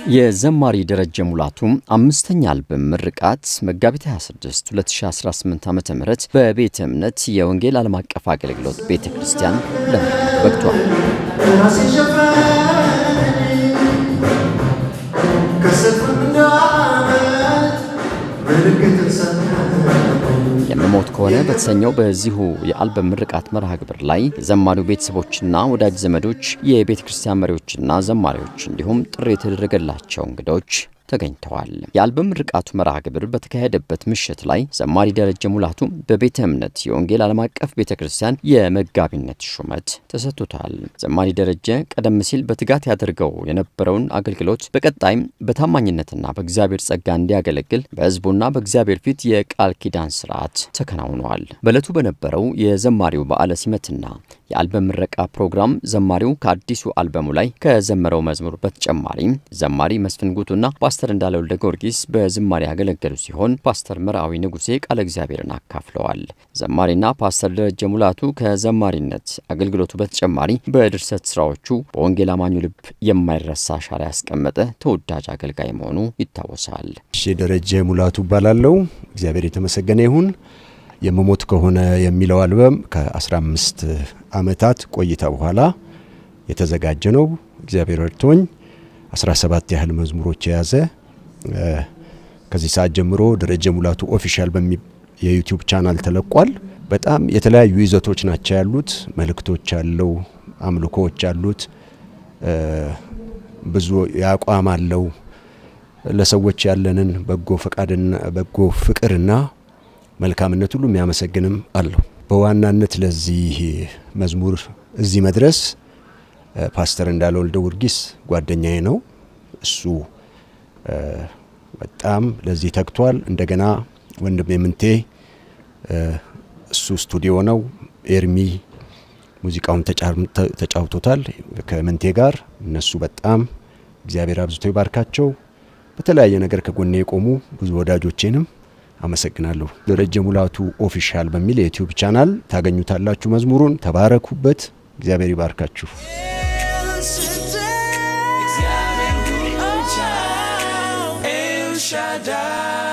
የዘማሪ ደረጀ ሙላቱ አምስተኛ አልበም ምርቃት መጋቢት 26 2018 ዓ.ም በቤተ እምነት የወንጌል ዓለም አቀፍ አገልግሎት ቤተክርስቲያን ለምርቃት በቅቷል። የመሞት ከሆነ በተሰኘው በዚሁ የአልበም ምርቃት መርሃ ግብር ላይ የዘማሪው ቤተሰቦችና ወዳጅ ዘመዶች፣ የቤተክርስቲያን መሪዎችና ዘማሪዎች እንዲሁም ጥሪ የተደረገላቸው እንግዶች ተገኝተዋል። የአልበም ምርቃቱ መርሃ ግብር በተካሄደበት ምሽት ላይ ዘማሪ ደረጀ ሙላቱ በቤተ እምነት የወንጌል ዓለም አቀፍ ቤተክርስቲያን የመጋቢነት ሹመት ተሰጥቶታል። ዘማሪ ደረጀ ቀደም ሲል በትጋት ያደርገው የነበረውን አገልግሎት በቀጣይም በታማኝነትና በእግዚአብሔር ጸጋ እንዲያገለግል በሕዝቡና በእግዚአብሔር ፊት የቃል ኪዳን ስርዓት ተከናውኗል። በዕለቱ በነበረው የዘማሪው በዓለ ሲመትና የአልበም ምረቃ ፕሮግራም ዘማሪው ከአዲሱ አልበሙ ላይ ከዘመረው መዝሙር በተጨማሪ ዘማሪ መስፍን ጉቱና ፓስተር እንዳለ ወልደ ጊዮርጊስ በዝማሬ ያገለገሉ ሲሆን ፓስተር መርአዊ ንጉሴ ቃለ እግዚአብሔርን አካፍለዋል። ዘማሪና ፓስተር ደረጀ ሙላቱ ከዘማሪነት አገልግሎቱ በተጨማሪ በድርሰት ስራዎቹ በወንጌል አማኙ ልብ የማይረሳ አሻራ ያስቀመጠ ተወዳጅ አገልጋይ መሆኑ ይታወሳል። ደረጀ ሙላቱ ባላለው እግዚአብሔር የተመሰገነ ይሁን። የመሞት ከሆነ የሚለው አልበም ከ15 ዓመታት ቆይታ በኋላ የተዘጋጀ ነው። እግዚአብሔር ረድቶኝ 17 ያህል መዝሙሮች የያዘ ከዚህ ሰዓት ጀምሮ ደረጀ ሙላቱ ኦፊሻል የዩቲዩብ ቻናል ተለቋል። በጣም የተለያዩ ይዘቶች ናቸው ያሉት። መልእክቶች አለው፣ አምልኮዎች አሉት፣ ብዙ ያቋም አለው። ለሰዎች ያለንን በጎ ፈቃድና በጎ ፍቅርና መልካምነት ሁሉ የሚያመሰግንም አለው። በዋናነት ለዚህ መዝሙር እዚህ መድረስ ፓስተር እንዳለ ወልደ ጊዮርጊስ ጓደኛዬ ነው። እሱ በጣም ለዚህ ተግቷል። እንደገና ወንድሜ ምንቴ እሱ ስቱዲዮ ነው። ኤርሚ ሙዚቃውን ተጫውቶታል ከምንቴ ጋር። እነሱ በጣም እግዚአብሔር አብዝቶ ይባርካቸው። በተለያየ ነገር ከጎኔ የቆሙ ብዙ ወዳጆቼንም አመሰግናለሁ። ደረጀ ሙላቱ ኦፊሻል በሚል የዩቲዩብ ቻናል ታገኙታላችሁ። መዝሙሩን ተባረኩበት። እግዚአብሔር ይባርካችሁ። El Shaddai